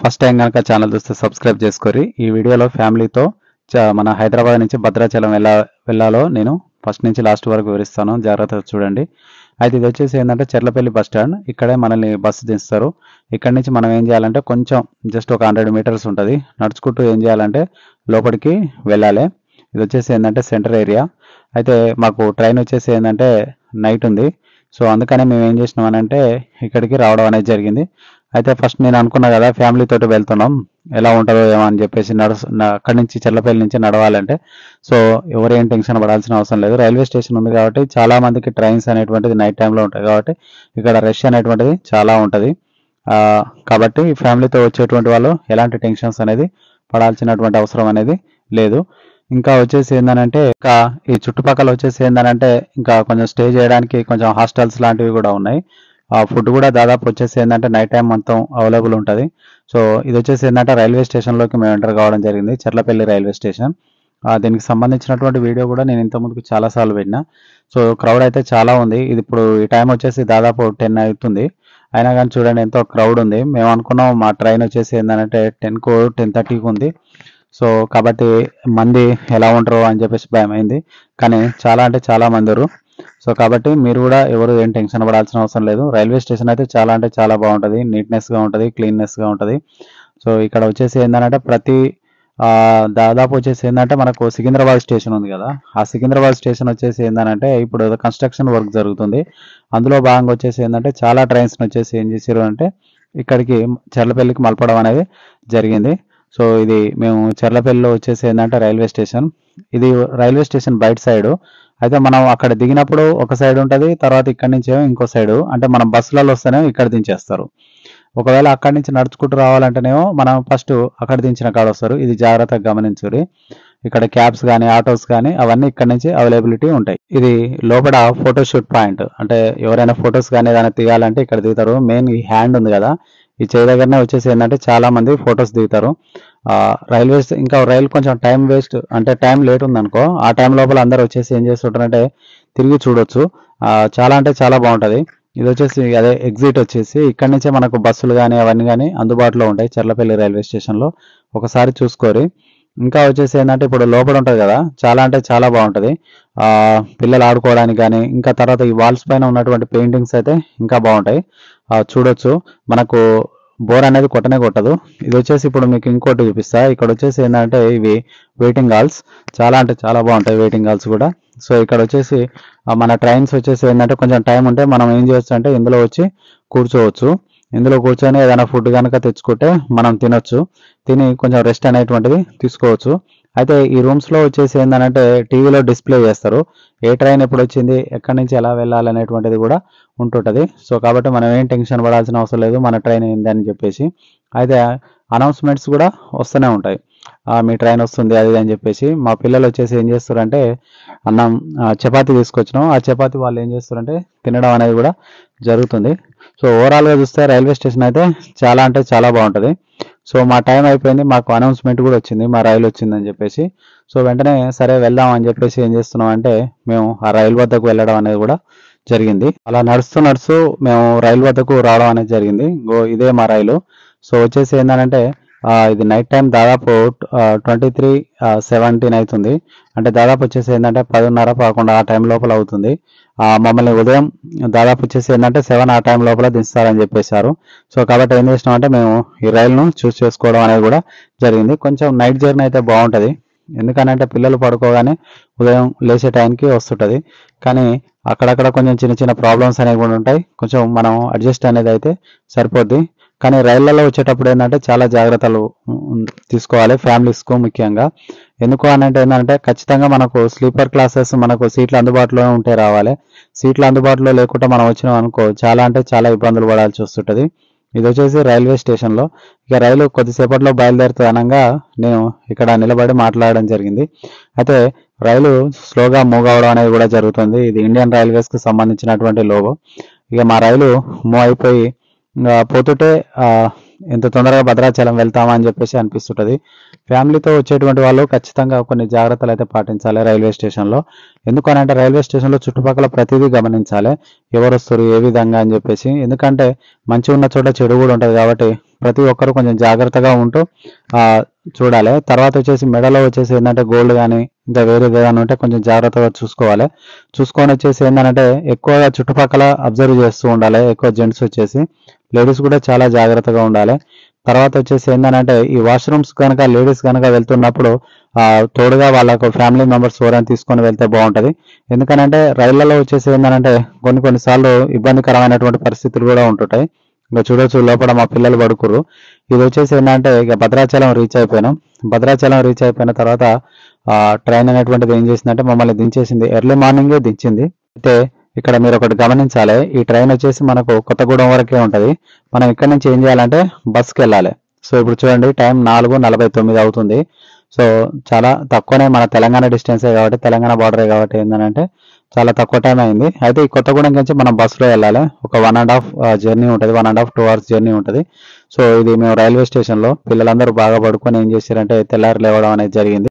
First time కనుక channel చూస్తే subscribe చేసుకోరి. ఈ వీడియోలో ఫ్యామిలీతో మన హైదరాబాద్ నుంచి భద్రాచలం వెళ్ళాలో నేను ఫస్ట్ నుంచి లాస్ట్ వరకు వివరిస్తాను, జాగ్రత్తగా చూడండి. అయితే ఇది వచ్చేసి ఏంటంటే చెర్లపల్లి బస్ స్టాండ్. ఇక్కడే మనల్ని బస్సు దించుతారు. ఇక్కడ నుంచి మనం ఏం చేయాలంటే కొంచెం జస్ట్ ఒక 100 మీటర్స్ ఉంటుంది. నడుచుకుంటూ ఏం చేయాలంటే లోపలికి వెళ్ళాలి. ఇది వచ్చేసి ఏంటంటే సెంటర్ ఏరియా. అయితే మాకు ట్రైన్ వచ్చేసి ఏంటంటే నైట్ ఉంది. సో అందుకనే మేము ఏం చేసినాం అంటే ఇక్కడికి రావడం అనేది జరిగింది. అయితే ఫస్ట్ నేను అనుకున్నా కదా ఫ్యామిలీ తోటి వెళ్తున్నాం, ఎలా ఉంటుందో ఏమో అని చెప్పేసి అక్కడి నుంచి చెర్లపల్లి నుంచి నడవాలంటే సో ఎవరేం టెన్షన్ పడాల్సిన అవసరం లేదు. రైల్వే స్టేషన్ ఉంది కాబట్టి చాలా మందికి ట్రైన్స్ అనేటువంటిది నైట్ టైంలో ఉంటాయి కాబట్టి ఇక్కడ రష్ అనేటువంటిది చాలా ఉంటుంది. కాబట్టి ఫ్యామిలీతో వచ్చేటువంటి వాళ్ళు ఎలాంటి టెన్షన్స్ అనేది పడాల్సినటువంటి అవసరం అనేది లేదు. ఇంకా వచ్చేసి ఏంటంటే ఇంకా ఈ చుట్టుపక్కల వచ్చేసి ఏంటంటే ఇంకా కొంచెం స్టే చేయడానికి కొంచెం హాస్టల్స్ లాంటివి కూడా ఉన్నాయి. ఫుడ్ కూడా దాదాపు వచ్చేసి ఏంటంటే నైట్ టైం మొత్తం అవైలబుల్ ఉంటుంది. సో ఇది వచ్చేసి ఏంటంటే రైల్వే స్టేషన్లోకి మేము ఎంటర్ కావడం జరిగింది, చెర్లపల్లి రైల్వే స్టేషన్. దీనికి సంబంధించినటువంటి వీడియో కూడా నేను ఇంతకుముందుకు చాలాసార్లు పెట్టినా. సో క్రౌడ్ అయితే చాలా ఉంది. ఇది ఇప్పుడు ఈ టైం వచ్చేసి దాదాపు 10 అవుతుంది. అయినా కానీ చూడండి ఎంతో క్రౌడ్ ఉంది. మేము అనుకున్నాం మా ట్రైన్ వచ్చేసి ఏంటంటే 10:30కి ఉంది. సో కాబట్టి మంది ఎలా ఉంటారో అని చెప్పేసి భయం అయింది. కానీ చాలా అంటే చాలా మంది ఉన్నారు. సో కాబట్టి మీరు కూడా ఎవరు ఏం టెన్షన్ పడాల్సిన అవసరం లేదు. రైల్వే స్టేషన్ అయితే చాలా అంటే చాలా బాగుంటుంది, నీట్నెస్గా ఉంటుంది, క్లీన్నెస్గా ఉంటుంది. సో ఇక్కడ వచ్చేసి ఏంటంటే దాదాపు వచ్చేసి ఏంటంటే మనకు సికింద్రాబాద్ స్టేషన్ ఉంది కదా, ఆ సికింద్రాబాద్ స్టేషన్ వచ్చేసి ఏంటంటే ఇప్పుడు కన్స్ట్రక్షన్ వర్క్ జరుగుతుంది. అందులో భాగంగా వచ్చేసి ఏంటంటే చాలా ట్రైన్స్ వచ్చేసి ఏం చేసారు అంటే ఇక్కడికి చెర్లపల్లికి మలపడం అనేది జరిగింది. సో ఇది మేము చెర్లపల్లిలో వచ్చేసి ఏంటంటే రైల్వే స్టేషన్. ఇది రైల్వే స్టేషన్ బయట సైడు. అయితే మనం అక్కడ దిగినప్పుడు ఒక సైడ్ ఉంటుంది, తర్వాత ఇక్కడ నుంచి ఇంకో సైడు, అంటే మనం బస్సులలో వస్తేనే ఇక్కడ దించేస్తారు. ఒకవేళ అక్కడి నుంచి నడుచుకుంటూ రావాలంటేనేమో మనం ఫస్ట్ అక్కడ దించిన కాడ వస్తారు. ఇది జాగ్రత్తగా గమనించుర్రి. ఇక్కడ క్యాబ్స్ కానీ ఆటోస్ కానీ అవన్నీ ఇక్కడ నుంచి అవైలబిలిటీ ఉంటాయి. ఇది లోపల ఫోటోషూట్ పాయింట్, అంటే ఎవరైనా ఫొటోస్ కానీ ఏదైనా తీయాలంటే ఇక్కడ దిగుతారు. మెయిన్ ఈ హ్యాండ్ ఉంది కదా, ఈ చేయి దగ్గరనే వచ్చేసి ఏంటంటే చాలా మంది ఫొటోస్ దిగుతారు. ఇంకా రైలు కొంచెం టైం వేస్ట్, అంటే టైం లేట్ ఉందనుకో, ఆ టైం లోపల అందరు వచ్చేసి ఏం చేస్తుంటారంటే తిరిగి చూడొచ్చు. చాలా అంటే చాలా బాగుంటుంది. ఇది వచ్చేసి అదే ఎగ్జిట్ వచ్చేసి ఇక్కడ నుంచే మనకు బస్సులు కానీ అవన్నీ కానీ అందుబాటులో ఉంటాయి చెర్లపల్లి రైల్వే స్టేషన్లో. ఒకసారి చూసుకోరి. ఇంకా వచ్చేసి ఏంటంటే ఇప్పుడు లోపల ఉంటుంది కదా, చాలా అంటే చాలా బాగుంటుంది. పిల్లలు ఆడుకోవడానికి కానీ, ఇంకా తర్వాత ఈ వాల్స్ పైన ఉన్నటువంటి పెయింటింగ్స్ అయితే ఇంకా బాగుంటాయి, చూడొచ్చు. మనకు బోర్ అనేది కొట్టదు. ఇది వచ్చేసి ఇప్పుడు మీకు ఇంకోటి చూపిస్తా. ఇక్కడ వచ్చేసి ఏంటంటే ఇవి వెయిటింగ్ హాల్స్, చాలా అంటే చాలా బాగుంటాయి వెయిటింగ్ హాల్స్ కూడా. సో ఇక్కడ వచ్చేసి మన ట్రైన్స్ వచ్చేసి ఏంటంటే కొంచెం టైం ఉంటే మనం ఏం చేయొచ్చు అంటే ఇందులో వచ్చి కూర్చోవచ్చు. ఇందులో కూర్చొని ఏదైనా ఫుడ్ కనుక తెచ్చుకుంటే మనం తినొచ్చు, తిని కొంచెం రెస్ట్ అనేటువంటిది తీసుకోవచ్చు. అయితే ఈ రూమ్స్లో వచ్చేసి ఏంటంటే టీవీలో డిస్ప్లే చేస్తారు, ఏ ట్రైన్ ఎప్పుడు వచ్చింది, ఎక్కడి నుంచి ఎలా వెళ్ళాలి అనేటువంటిది కూడా ఉంటుంటుంది. సో కాబట్టి మనం ఏం టెన్షన్ పడాల్సిన అవసరం లేదు మన ట్రైన్ ఏంది అని చెప్పేసి. అయితే అనౌన్స్మెంట్స్ కూడా వస్తూనే ఉంటాయి, మీ ట్రైన్ వస్తుంది అది అని చెప్పేసి. మా పిల్లలు వచ్చేసి ఏం చేస్తారంటే అన్నం చపాతీ తీసుకొచ్చినాం, ఆ చపాతీ వాళ్ళు ఏం చేస్తారంటే తినడం అనేది కూడా జరుగుతుంది. సో ఓవరాల్గా చూస్తే రైల్వే స్టేషన్ అయితే చాలా అంటే చాలా బాగుంటుంది. సో మా టైం అయిపోయింది, మాకు అనౌన్స్మెంట్ కూడా వచ్చింది మా రైలు వచ్చిందని చెప్పేసి. సో వెంటనే సరే వెళ్దాం అని చెప్పేసి ఏం చేస్తున్నాం అంటే మేము ఆ రైలు వద్దకు వెళ్ళడం అనేది కూడా జరిగింది. అలా నడుస్తూ మేము రైలు వద్దకు రావడం అనేది జరిగింది. ఇదే మా రైలు. సో వచ్చేసి ఏంటంటే ఇది నైట్ టైం దాదాపు 23:17 అవుతుంది. అంటే దాదాపు వచ్చేసి ఏంటంటే 10:30-11 ఆ టైం లోపల అవుతుంది. మమ్మల్ని ఉదయం దాదాపు వచ్చేసి ఏంటంటే 7 ఆ టైం లోపల దించుతారని చెప్పేశారు. సో కాబట్టి ఏం చేసినామంటే మేము ఈ రైలును చూస్ చేసుకోవడం అనేది కూడా జరిగింది. కొంచెం నైట్ జర్నీ అయితే బాగుంటుంది, ఎందుకనంటే పిల్లలు పడుకోగానే ఉదయం లేచే టైంకి వస్తుంటుంది. కానీ అక్కడక్కడ కొంచెం చిన్న చిన్న ప్రాబ్లమ్స్ అనేవి కూడా ఉంటాయి, కొంచెం మనం అడ్జస్ట్ అనేది అయితే సరిపోద్ది. కానీ రైళ్లలో వచ్చేటప్పుడు ఏంటంటే చాలా జాగ్రత్తలు తీసుకోవాలి ఫ్యామిలీస్కు ముఖ్యంగా. ఎందుకు అనంటే ఏంటంటే ఖచ్చితంగా మనకు స్లీపర్ క్లాసెస్ మనకు సీట్లు అందుబాటులో ఉంటే రావాలి. సీట్లు అందుబాటులో లేకుండా మనం వచ్చినాం అనుకో చాలా అంటే చాలా ఇబ్బందులు పడాల్సి వస్తుంటుంది. ఇది వచ్చేసి రైల్వే స్టేషన్లో. ఇక రైలు కొద్దిసేపట్లో బయలుదేరుతుంది అనగా నేను ఇక్కడ నిలబడి మాట్లాడడం జరిగింది. అయితే రైలు స్లోగా మూవ్ అవడం అనేది కూడా జరుగుతుంది. ఇది ఇండియన్ రైల్వేస్కి సంబంధించినటువంటి లోగో. ఇక మా రైలు మూవ్ అయిపోయి పోతుంటే ఎంత తొందరగా భద్రాచలం వెళ్తామా అని చెప్పేసి అనిపిస్తుంటుంది. ఫ్యామిలీతో వచ్చేటువంటి వాళ్ళు ఖచ్చితంగా కొన్ని జాగ్రత్తలు అయితే పాటించాలి రైల్వే స్టేషన్లో. ఎందుకనంటే రైల్వే స్టేషన్లో చుట్టుపక్కల ప్రతిదీ గమనించాలి, ఎవరు వస్తారు ఏ విధంగా అని చెప్పేసి. ఎందుకంటే మంచి ఉన్న చోట చెడు కూడా ఉంటుంది కాబట్టి ప్రతి ఒక్కరు కొంచెం జాగ్రత్తగా ఉంటూ చూడాలి. తర్వాత వచ్చేసి మెడలో వచ్చేసి ఏంటంటే గోల్డ్ కానీ ఇంకా వేరేది ఏదైనా ఉంటే కొంచెం జాగ్రత్తగా చూసుకోవాలి. చూసుకొని వచ్చేసి ఏంటంటే ఎక్కువగా చుట్టుపక్కల అబ్జర్వ్ చేస్తూ ఉండాలి. ఎక్కువ జెంట్స్ వచ్చేసి, లేడీస్ కూడా చాలా జాగ్రత్తగా ఉండాలి. తర్వాత వచ్చేసి ఏంటంటే ఈ వాష్రూమ్స్ కనుక లేడీస్ కనుక వెళ్తున్నప్పుడు తోడుగా వాళ్ళకు ఫ్యామిలీ మెంబర్స్ ఎవరైనా తీసుకొని వెళ్తే బాగుంటుంది. ఎందుకనంటే రైళ్లలో వచ్చేసి ఏంటంటే కొన్నిసార్లు ఇబ్బందికరమైనటువంటి పరిస్థితులు కూడా ఉంటుంటాయి. ఇంకా చూడొచ్చు లోపల మా పిల్లలు పడుకుర్రు. ఇది వచ్చేసి ఏంటంటే ఇక భద్రాచలం రీచ్ అయిపోయినాం. భద్రాచలం రీచ్ అయిపోయిన తర్వాత ట్రైన్ అనేటువంటిది ఏం చేసిందంటే మమ్మల్ని దించేసింది. ఎర్లీ మార్నింగే దించింది. అయితే ఇక్కడ మీరు ఒకటి గమనించాలి, ఈ ట్రైన్ వచ్చేసి మనకు కొత్తగూడెం వరకే ఉంటుంది. మనం ఇక్కడ నుంచి ఏం చేయాలంటే బస్కి వెళ్ళాలి. సో ఇప్పుడు చూడండి టైం 4:49 అవుతుంది. సో చాలా తక్కువనే, మన తెలంగాణ డిస్టెన్సే కాబట్టి, తెలంగాణ బార్డరే కాబట్టి ఏంటంటే చాలా తక్కువ టైం అయింది. అయితే ఈ కొత్తగూడెం నుంచి మనం బస్సులో వెళ్ళాలి. ఒక 1.5 జర్నీ ఉంటుంది, 1.5 2 hours జర్నీ ఉంటుంది. సో ఇది మేము రైల్వే స్టేషన్లో పిల్లలందరూ బాగా పడుకొని ఏం చేశారంటే తెల్లారి లేవడం అనేది జరిగింది.